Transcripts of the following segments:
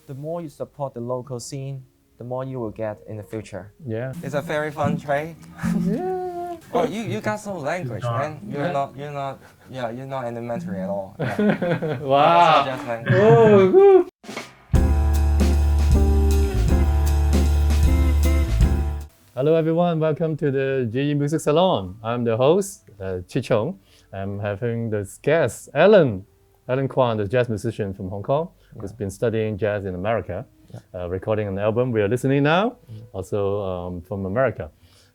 the more you support the local scene, the more you will get in the future. Yeah. It's a very fun trade. Yeah. Oh, you got some language, man. You're not elementary at all. Yeah. Wow. Just like, Oh, woo. Hello everyone, welcome to the GE Music Salon. I'm the host, Chi Chong. I'm having this guest, Alan Kwan, the jazz musician from Hong Kong, who's been studying jazz in America, recording an album we are listening now, also from America.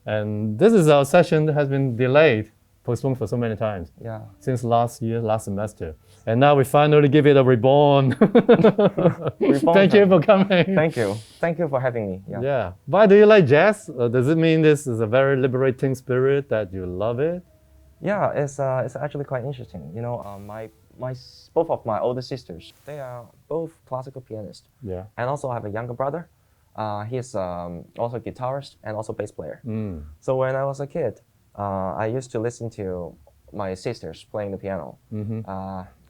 And this is our session that has been delayed, postponed for so many times, since last semester. And now we finally give it a reborn. Thank you for coming. Thank you for having me. Yeah. Why do you like jazz? Does it mean this is a very liberating spirit that you love it? Yeah, it's actually quite interesting. You know, both of my older sisters, they are both classical pianists. Yeah. And also I have a younger brother. He's also a guitarist and also bass player. So when I was a kid, I used to listen to my sisters playing the piano.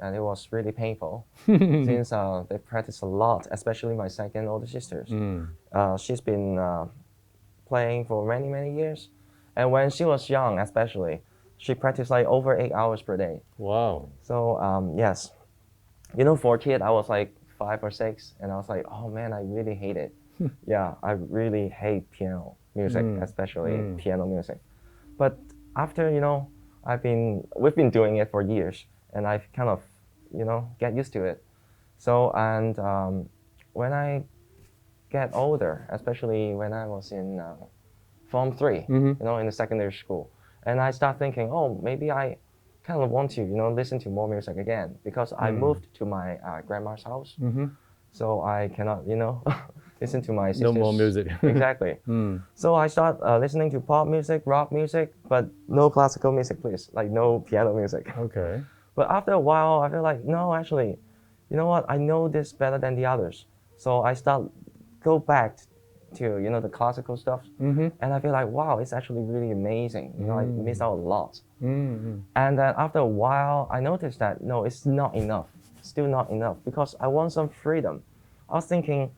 And it was really painful since they practice a lot, especially my second older sisters. She's been playing for many, many years. And when she was young, especially, she practiced like over 8 hours per day. Wow. So yes, you know, for a kid, I was like 5 or 6, and I was like, oh man, I really hate it. Yeah, I really hate piano music, especially piano music. But after, you know, we've been doing it for years, and I've kind of, you know, get used to it. So, and when I get older, especially when I was in Form 3, you know, in the secondary school, and I start thinking, oh, maybe I kind of want to, you know, listen to more music again, because I moved to my grandma's house, so I cannot, you know, listen to my sisters. No more music. Exactly. So I start listening to pop music, rock music, but no classical music, please, like no piano music. Okay. But after a while, I feel like, no, actually, you know what? I know this better than the others. So I go back to, you know, the classical stuff. And I feel like, wow, it's actually really amazing. You know, I miss out a lot. And then after a while, I noticed that, no, it's not enough. Still not enough, because I want some freedom. I was thinking,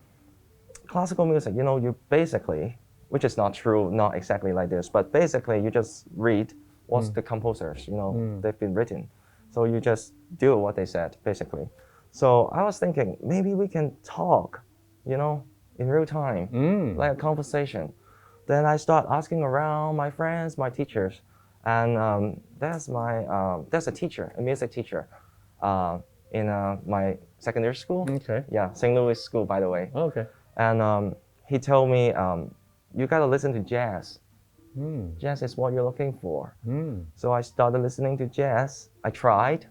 classical music, you know, you basically, which is not true, not exactly like this, but basically you just read what's the composers, you know, they've been written. So you just do what they said, basically. So I was thinking, maybe we can talk, you know, in real time, like a conversation. Then I start asking around my friends, my teachers, and there's a teacher, a music teacher, in my secondary school. Okay. Yeah, St. Louis School, by the way. Okay. And he told me, you gotta listen to jazz. Jazz is what you're looking for. So I started listening to jazz. I tried,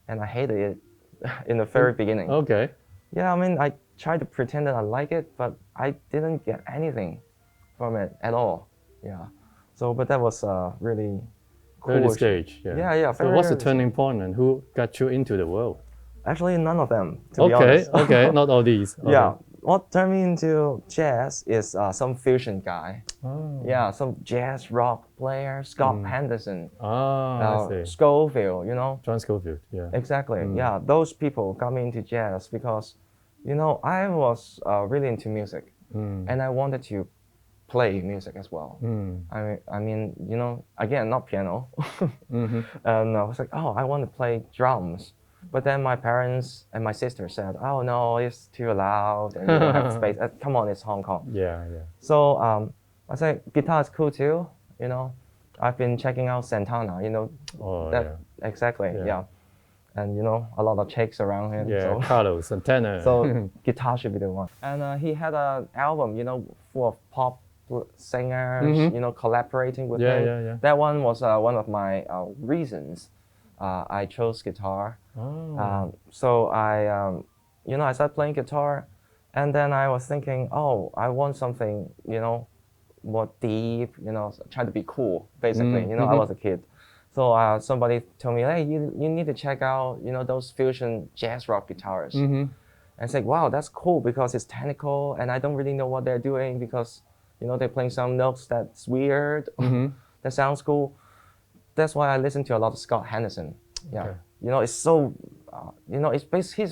and I hated it in the very beginning. Okay. Yeah, I mean, I tried to pretend that I like it, but I didn't get anything from it at all. Yeah. So, but that was really cool. Early stage. Yeah. Yeah. So what's the turning point, and who got you into the world? Actually, none of them, to be honest. Okay, not all these. Okay. Yeah. What turned me into jazz is some fusion guy. Yeah, some jazz rock player, Scott Henderson, I see. Scofield, you know. John Scofield, yeah. Exactly, yeah. Those people got me into jazz because, you know, I was really into music, and I wanted to play music as well. I mean, you know, again, not piano. And I was like, oh, I want to play drums. But then my parents and my sister said, oh no, it's too loud and you don't have space. Come on, it's Hong Kong. Yeah. So I said, guitar is cool too, you know. I've been checking out Santana, you know. Exactly, yeah. And you know, a lot of chicks around him. Yeah, so. Carlos, Santana. So guitar should be the one. And he had an album, you know, full of pop singers, you know, collaborating with him. Yeah. That one was one of my reasons I chose guitar. So I, you know, I started playing guitar, and then I was thinking, oh, I want something, you know, more deep, you know, try to be cool, basically. You know, I was a kid. So somebody told me, hey, you need to check out, you know, those fusion jazz rock guitarists. And I said, wow, that's cool because it's technical, and I don't really know what they're doing because, you know, they're playing some notes that's weird, that sounds cool. That's why I listen to a lot of Scott Henderson. Yeah. Okay. You know, it's so you know, he's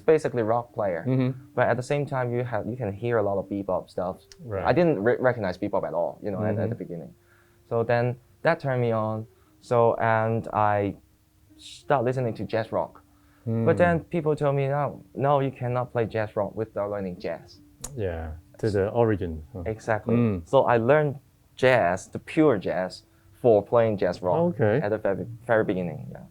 basically rock player, but at the same time you can hear a lot of bebop stuff. Right. I didn't recognize bebop at all, you know, at the beginning. So then that turned me on. So and I started listening to jazz rock. But then people told me, no, you cannot play jazz rock without learning jazz. Yeah, to the origin. Exactly. So I learned jazz, the pure jazz, for playing jazz rock at the very beginning. Yeah.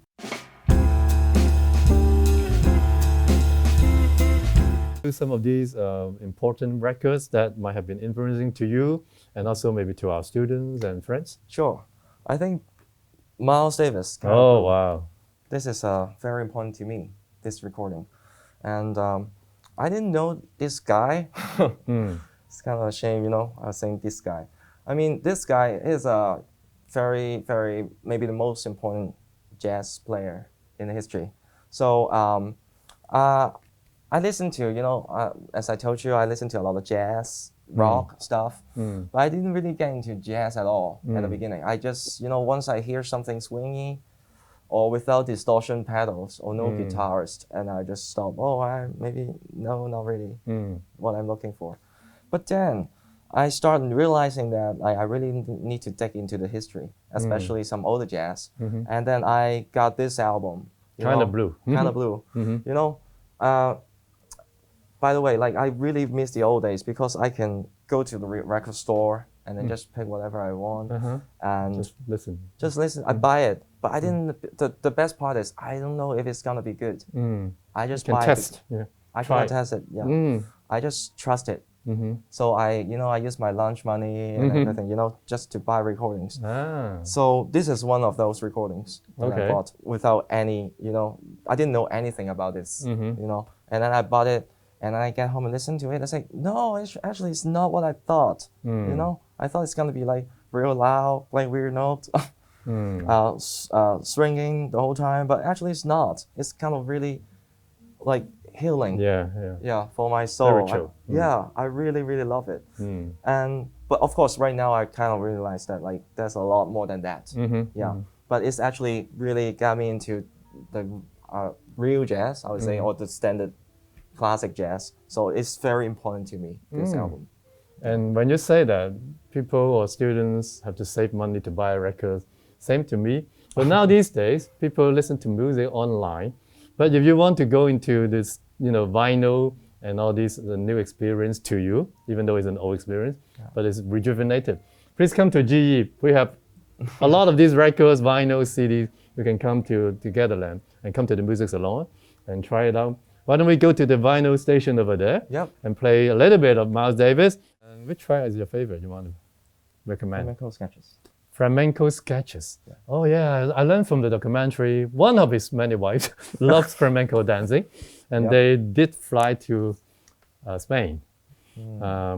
Some of these important records that might have been influencing to you and also maybe to our students and friends? Sure. I think Miles Davis. Oh, wow. This is very important to me, this recording. And I didn't know this guy. It's kind of a shame, you know, I was saying this guy. I mean, this guy is a very, very, maybe the most important jazz player in the history. So I listened to, you know, as I told you, I listened to a lot of jazz, rock stuff, but I didn't really get into jazz at all at the beginning. I just, you know, once I hear something swingy or without distortion pedals or no guitarist, and I just stop, no, not really what I'm looking for. But then I started realizing that I really need to dig into the history, especially some older jazz. And then I got this album. Kind of Blue. Kind of Blue. You know, by the way, like I really miss the old days because I can go to the record store and then just pick whatever I want and just listen. Just listen. I buy it, but I didn't. The best part is I don't know if it's gonna be good. I just can buy test. it. I can test it. Yeah. I just trust it. So I use my lunch money and everything, you know, just to buy recordings. So this is one of those recordings that I bought without any, you know, I didn't know anything about this, you know, and then I bought it. And I get home and listen to it. I say, no, it's not what I thought. You know, I thought it's gonna be like real loud, playing weird notes, swinging the whole time. But actually, it's not. It's kind of really like healing. Yeah, for my soul. I really, really love it. But of course, right now I kind of realize that like there's a lot more than that. But it's actually really got me into the real jazz, I would say, or the standard classic jazz. So it's very important to me, this album. And when you say that people or students have to save money to buy records, same to me. But now these days, people listen to music online. But if you want to go into this, you know, vinyl and all these new experience to you, even though it's an old experience, but it's rejuvenated, please come to GE. We have a lot of these records, vinyl, CDs. You can come to Gatherland and come to the music salon and try it out. Why don't we go to the vinyl station over there and play a little bit of Miles Davis? And which track is your favorite you want to recommend? Flamenco Sketches. Flamenco Sketches. Oh yeah, I learned from the documentary, one of his many wives loves flamenco dancing. And they did fly to Spain,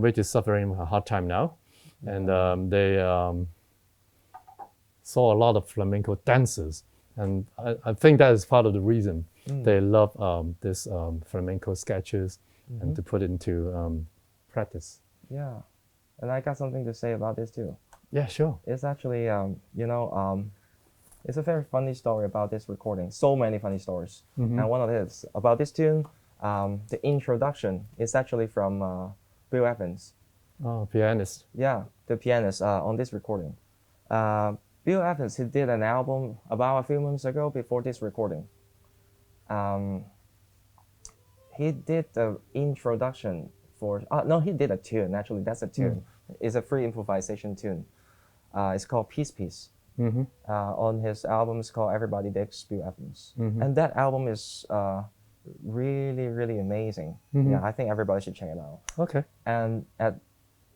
which is suffering a hard time now. And they saw a lot of flamenco dancers. And I think that is part of the reason they love this flamenco sketches and to put it into practice. Yeah, and I got something to say about this too. Yeah, sure. It's actually, you know, it's a very funny story about this recording. So many funny stories. And one of it is about this tune, the introduction is actually from Bill Evans. Oh, pianist. Yeah, the pianist on this recording. Bill Evans, he did an album about a few months ago before this recording. He did the introduction for, no, he did a tune, actually, that's a tune. It's a free improvisation tune. It's called Peace Peace. On his album, it's called Everybody Digs Bill Evans. And that album is really, really amazing. Yeah, I think everybody should check it out. Okay. And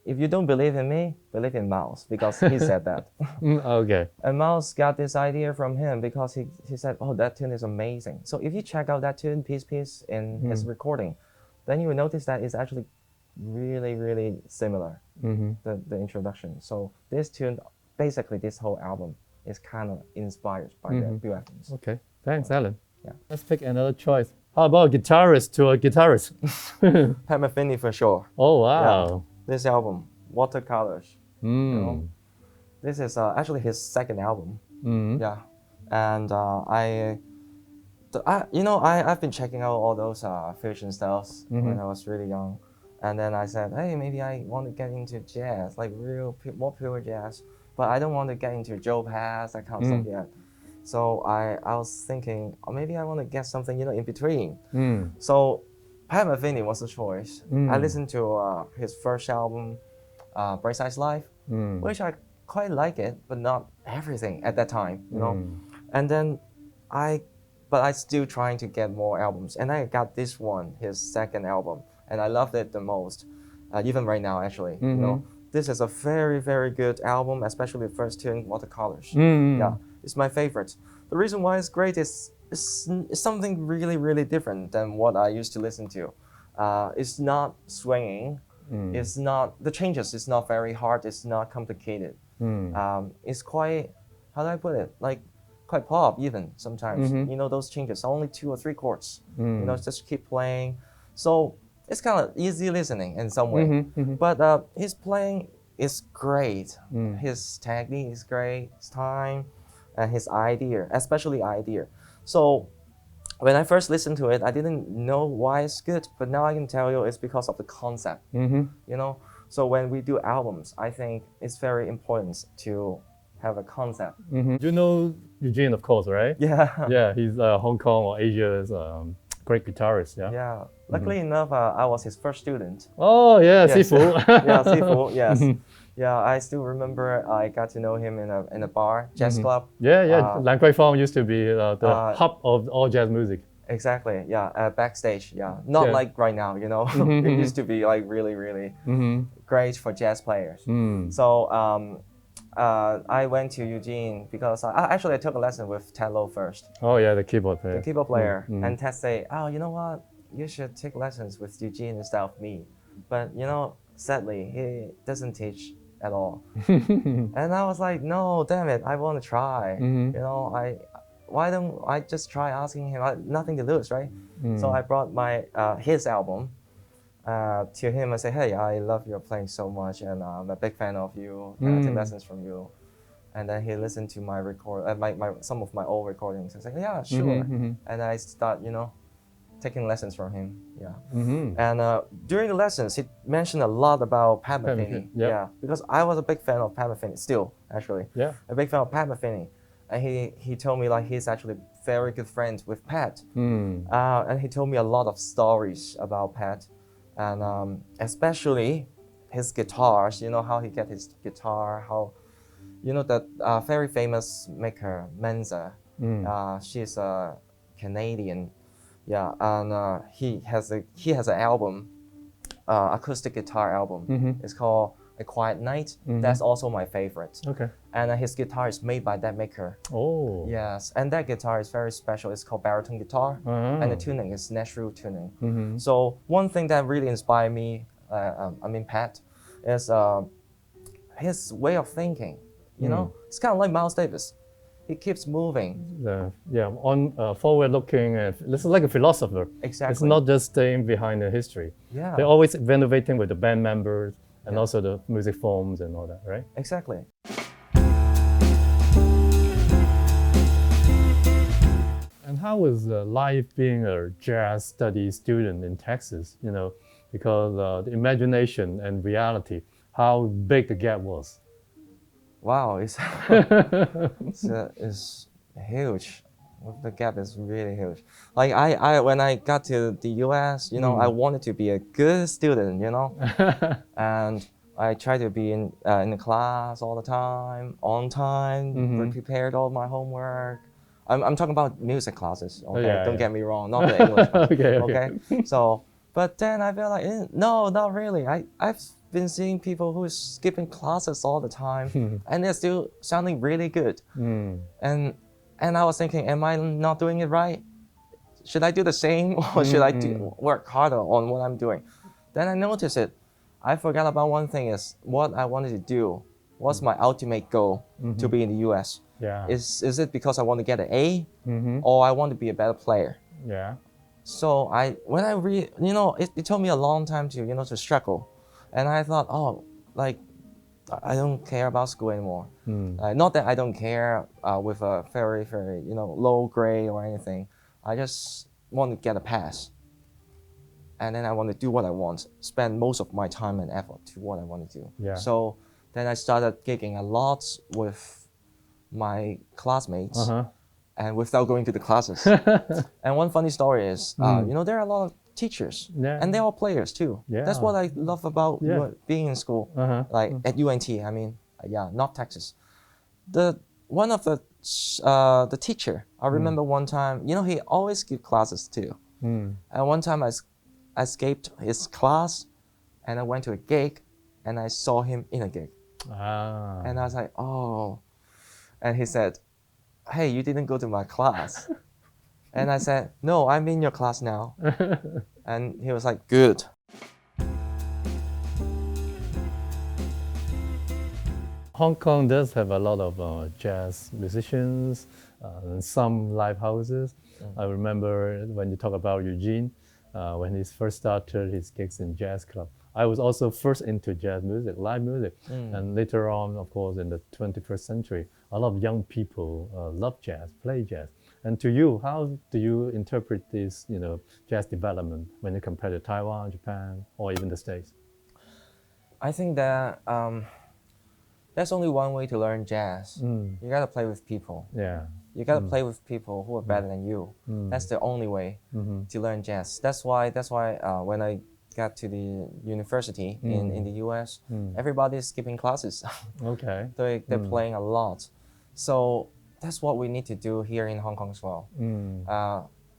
if you don't believe in me, believe in Miles, because he said that. Okay. And Miles got this idea from him because he said, oh, that tune is amazing. So if you check out that tune, Peace Peace, in his recording, then you will notice that it's actually really, really similar, the introduction. So this tune, basically this whole album is kind of inspired by the Bill Evans. Okay, thanks, Alan. Yeah. Let's pick another choice. How about guitarist to a guitarist? Pat Metheny for sure. Oh, wow. Yeah. This album, Watercolors. You know, this is actually his second album. Yeah, and I've been checking out all those fusion styles when I was really young, and then I said, hey, maybe I want to get into jazz, like more pure jazz, but I don't want to get into Joe Pass, that kind of stuff yet. So I was thinking, oh, maybe I want to get something in between. So Pat Metheny was the choice. I listened to his first album, Bright Side's Life, which I quite like it, but not everything at that time, And then but I still trying to get more albums. And I got this one, his second album, and I loved it the most, even right now, actually. This is a very, very good album, especially the first tune, Watercolors. Yeah, it's my favorite. The reason why it's great is it's something really, really different than what I used to listen to. It's not swinging. It's not, the changes is not very hard. It's not complicated. It's quite, how do I put it? Like, quite pop even sometimes. Those changes, only 2 or 3 chords. Just keep playing. So it's kind of easy listening in some way. But his playing is great. His technique is great, his time, and his idea, especially idea. So when I first listened to it, I didn't know why it's good, but now I can tell you it's because of the concept. So when we do albums, I think it's very important to have a concept. You know Eugene, of course, right? Yeah. Yeah, he's Hong Kong or Asia's great guitarist. Yeah. Yeah. Luckily enough, I was his first student. Oh yeah, Yes. Sifu. Yeah, Sifu. Yes. Yeah, I still remember I got to know him in a bar, jazz club. Yeah. Lan Kwai Fong used to be the hub of all jazz music. Exactly. Yeah. Backstage. Yeah. Not like right now. It used to be like really, really great for jazz players. So I went to Eugene because I took a lesson with Ted Lowe first. Oh yeah, the keyboard player. The keyboard player. And Ted say, oh, you know what? You should take lessons with Eugene instead of me. But sadly, he doesn't teach at all. And I was like, no, damn it, I want to try. Why don't I just try asking him? Nothing to lose, right? So I brought his album to him and say, hey, I love your playing so much, and I'm a big fan of you, and I take lessons from you. And then he listened to my some of my old recordings and said, yeah, sure. And I start, taking lessons from him. Yeah. And during the lessons, he mentioned a lot about Pat Metheny. Yeah. Because I was a big fan of Pat Metheny, still, actually. Yeah. A big fan of Pat Metheny. And he told me like he's actually very good friends with Pat. And he told me a lot of stories about Pat. And especially his guitars, how he get his guitar, how, that very famous maker, Menza, she's a Canadian. Yeah, and he has an album, acoustic guitar album. It's called A Quiet Night. That's also my favorite. Okay. And his guitar is made by that maker. Oh. Yes, and that guitar is very special. It's called baritone guitar, and the tuning is natural tuning. So one thing that really inspired me, Pat, is his way of thinking. It's kind of like Miles Davis. He keeps moving. Forward looking. It's like a philosopher. Exactly. It's not just staying behind the history. Yeah. They're always innovating with the band members and also the music forms and all that, right? Exactly. And how was life being a jazz studies student in Texas? Because the imagination and reality, how big the gap was. Wow, it's huge. The gap is really huge. Like I when I got to the US, I wanted to be a good student, and I tried to be in the class all the time, on time, prepared all my homework. I'm talking about music classes. Okay, don't get me wrong, not the English class. Okay. So, but then I felt like no, not really. I've been seeing people who is skipping classes all the time, and they're still sounding really good. And I was thinking, am I not doing it right? Should I do the same, or should I work harder on what I'm doing? Then I noticed it. I forgot about one thing: is what I wanted to do. What's my ultimate goal to be in the U.S.? Yeah. Is it because I want to get an A, or I want to be a better player? Yeah. So when I read, it took me a long time to to struggle. And I thought, I don't care about school anymore. Not that I don't care with a very, very, low grade or anything, I just want to get a pass. And then I want to do what I want, spend most of my time and effort to what I want to do. Yeah. So then I started gigging a lot with my classmates and without going to the classes. And one funny story is, you know, there are a lot of teachers and they're all players too. Yeah. That's what I love about being in school, like at UNT, I mean, not Texas. One of the teacher, I remember one time, you know, he always give classes too. And one time I escaped his class and I went to a gig and I saw him in a gig. And I was like, oh. And he said, hey, you didn't go to my class. And I said, no, I'm in your class now. And he was like, good. Hong Kong does have a lot of jazz musicians and some live houses. I remember when you talk about Eugene, when he first started his gigs in jazz club. I was also first into jazz music, live music. And later on, of course, in the 21st century, a lot of young people love jazz, play jazz. And to you, how do you interpret this, you know, jazz development when you compare to Taiwan, Japan, or even the States? I think that there's only one way to learn jazz. You gotta play with people. Yeah. You gotta play with people who are better than you. That's the only way to learn jazz. That's why when I got to the university in the US, everybody's skipping classes. Okay. They're playing a lot. So that's what we need to do here in Hong Kong as well.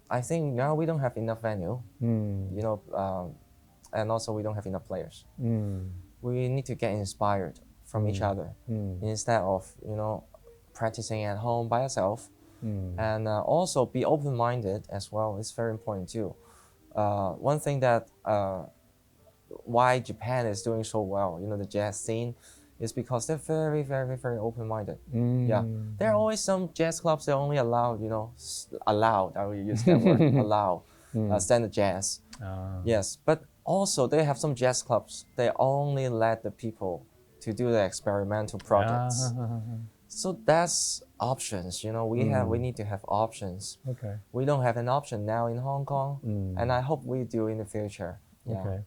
I think now we don't have enough venue, you know, and also we don't have enough players. We need to get inspired from each other instead of, you know, practicing at home by yourself. And also be open-minded as well. It's very important too. One thing that why Japan is doing so well, you know, the jazz scene, is because they're very, very, very open-minded. Yeah, there are always some jazz clubs that only allow, you know, allowed. I will use that word, allow standard jazz. Yes, but also they have some jazz clubs. They only let the people to do the experimental projects. So that's options, you know, we need to have options. Okay. We don't have an option now in Hong Kong, and I hope we do in the future. Yeah. Okay.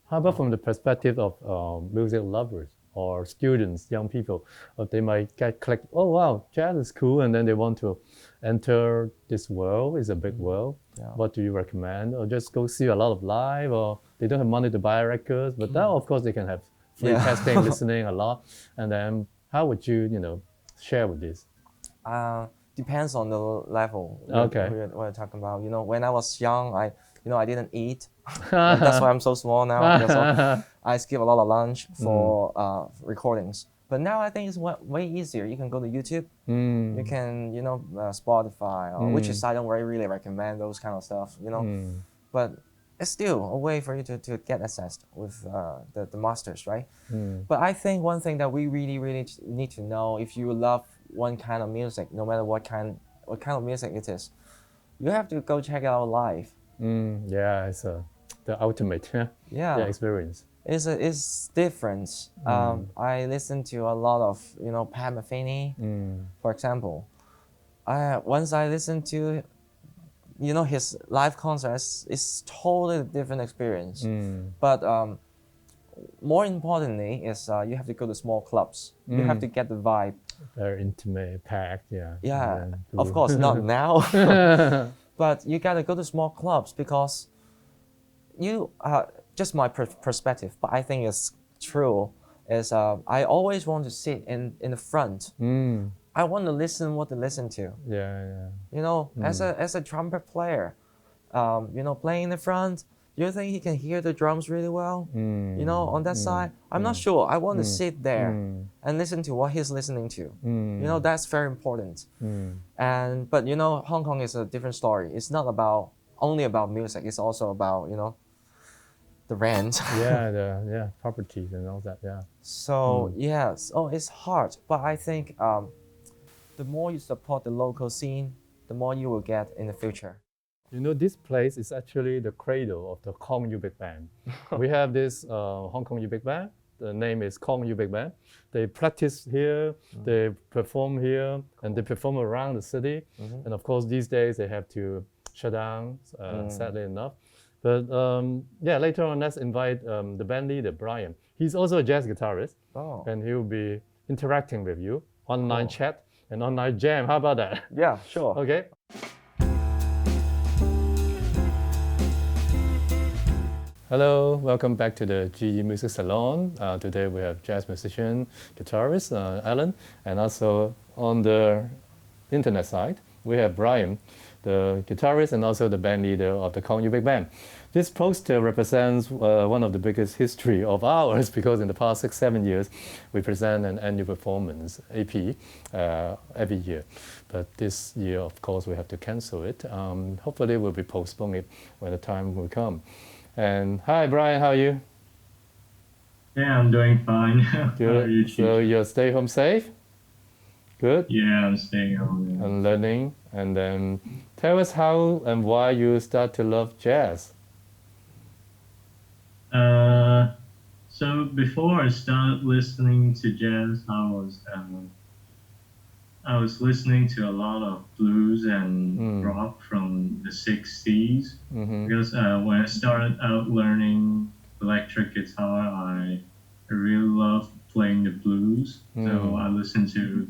How about from the perspective of music lovers or students, young people? They might get clicked, oh wow, jazz is cool, and then they want to enter this world. It's a big world. Yeah. What do you recommend? Or just go see a lot of live, or they don't have money to buy records, but now of course they can have free testing, listening a lot. And then how would you, you know, share with this? Depends on the level. Okay. We're talking about. You know, when I was young, I didn't eat. That's why I'm so small now. So I skip a lot of lunch for recordings. But now I think it's way easier. You can go to YouTube. You can, you know, Spotify, which is I don't really recommend those kind of stuff. You know, but it's still a way for you to get access with the masters, right? But I think one thing that we really, really need to know, if you love one kind of music, no matter what kind of music it is, you have to go check it out live. Yeah, it's the ultimate experience. It's different. I listen to a lot of, you know, Pat Metheny, for example. Once I listened to, you know, his live concerts, is totally different experience. But more importantly is you have to go to small clubs. You have to get the vibe. Very intimate, packed, Yeah, of course, not now. But you gotta go to small clubs because you, just my perspective, but I think it's true, is I always want to sit in the front. I want to listen what to listen to. Yeah. You know, as a trumpet player, you know, playing in the front, you think he can hear the drums really well? You know, on that side, I'm not sure. I want to sit there and listen to what he's listening to. You know, that's very important. But you know, Hong Kong is a different story. It's not only about music. It's also about, you know, the rent. the properties and all that. Yeah. So yes, it's hard. But I think the more you support the local scene, the more you will get in the future. You know, this place is actually the cradle of the Kwan U Big Band. We have this Hong Kong U Big Band. The name is Kwan U Big Band. They practice here, they perform here, and they perform around the city. And of course, these days they have to shut down, sadly enough. But yeah, later on, let's invite the band leader, Brian. He's also a jazz guitarist, and he will be interacting with you, online chat and online jam. How about that? Yeah, sure. Okay. Hello, welcome back to the GE Music Salon. Today we have jazz musician, guitarist Alan, and also on the internet side, we have Brian, the guitarist and also the band leader of the U Big Band. This poster represents one of the biggest history of ours because in the past 6-7 years, we present an annual performance, AP, every year. But this year, of course, we have to cancel it. Hopefully, we'll be postponing it when the time will come. And hi, Brian, how are you? Yeah, I'm doing fine. Good. So you're stay home safe? Good. Yeah, I'm staying home. Yeah. And learning. And then tell us how and why you start to love jazz. So before I started listening to jazz, I was listening to a lot of blues and rock from the 60s. Because when I started out learning electric guitar, I really loved playing the blues. So I listened to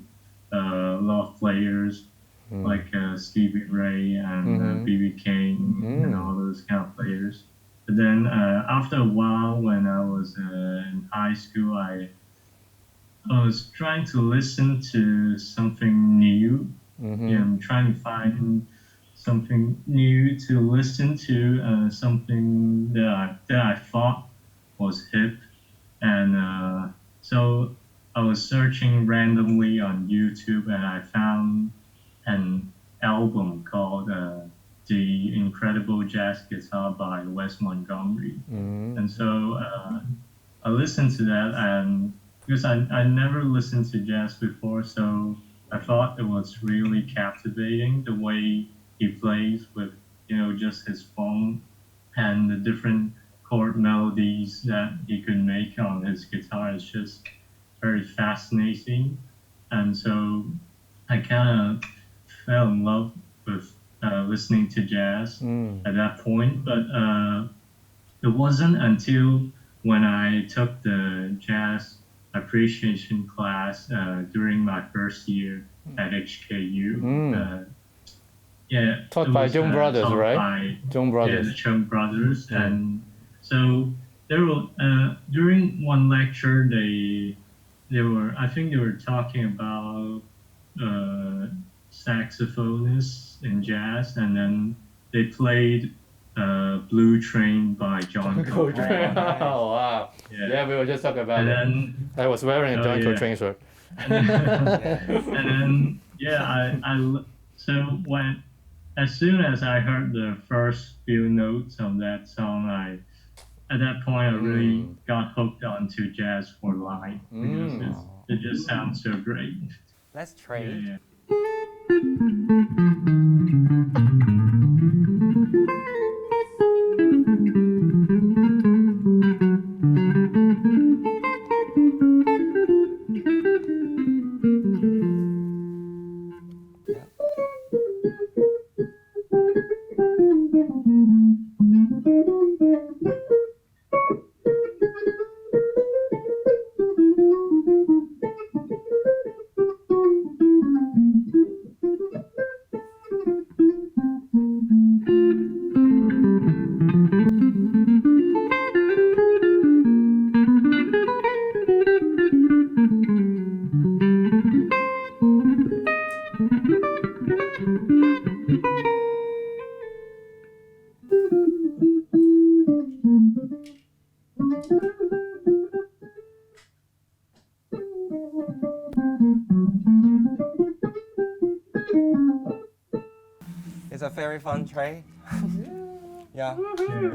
a lot of players like Stevie Ray and B.B. King and all those kind of players. But then after a while, when I was in high school, I was trying to listen to something new. Yeah, I'm trying to find something new to listen to, something that I thought was hip. And so I was searching randomly on YouTube, and I found an album called The Incredible Jazz Guitar by Wes Montgomery. And so I listened to that, and because I never listened to jazz before, so I thought it was really captivating the way he plays with, just his phone and the different chord melodies that he could make on his guitar is just very fascinating. And so I kind of fell in love with listening to jazz at that point. But it wasn't until when I took the jazz appreciation class during my first year at HKU. Taught by Chung Brothers, right? Chung Brothers. Yeah, the Chung Brothers. And so there were during one lecture I think they were talking about saxophonists in jazz, and then they played Blue Train by John Coltrane. Oh wow! Yeah, we were just talking about it. I was wearing a John Coltrane shirt. And then so as soon as I heard the first few notes of that song, at that point I really got hooked onto jazz for life because it just sounds so great. Let's trade. Yeah. It's a very fun trade. Yeah.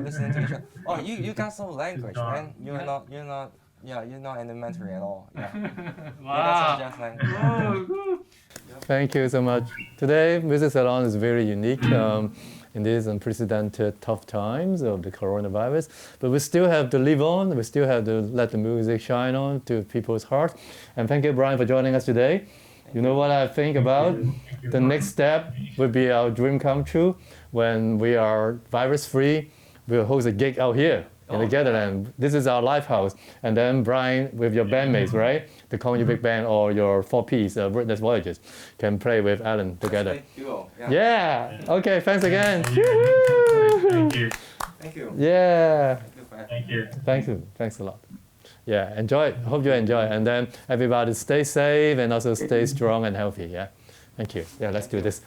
Listening to each other. Oh, you got some language, man. You're not elementary at all. Yeah. Wow. That's just like. Thank you so much. Today, Music Salon is very unique in these unprecedented tough times of the coronavirus. But we still have to live on. We still have to let the music shine on to people's hearts. And thank you, Brian, for joining us today. You know what I think about? The next step would be our dream come true. When we are virus free, we'll host a gig out here in the Gatherland. This is our live house. And then Brian, with your bandmates, right? The Kong U Big Band or your 4-piece Witness Voyages can play with Alan together. Yeah. Okay, thanks again. Thank you. Thank you. Yeah. Thank you. Thank you. Thanks a lot. Yeah, enjoy it. Hope you enjoy. And then everybody stay safe and also stay strong and healthy. Yeah. Thank you. Yeah, let's do this.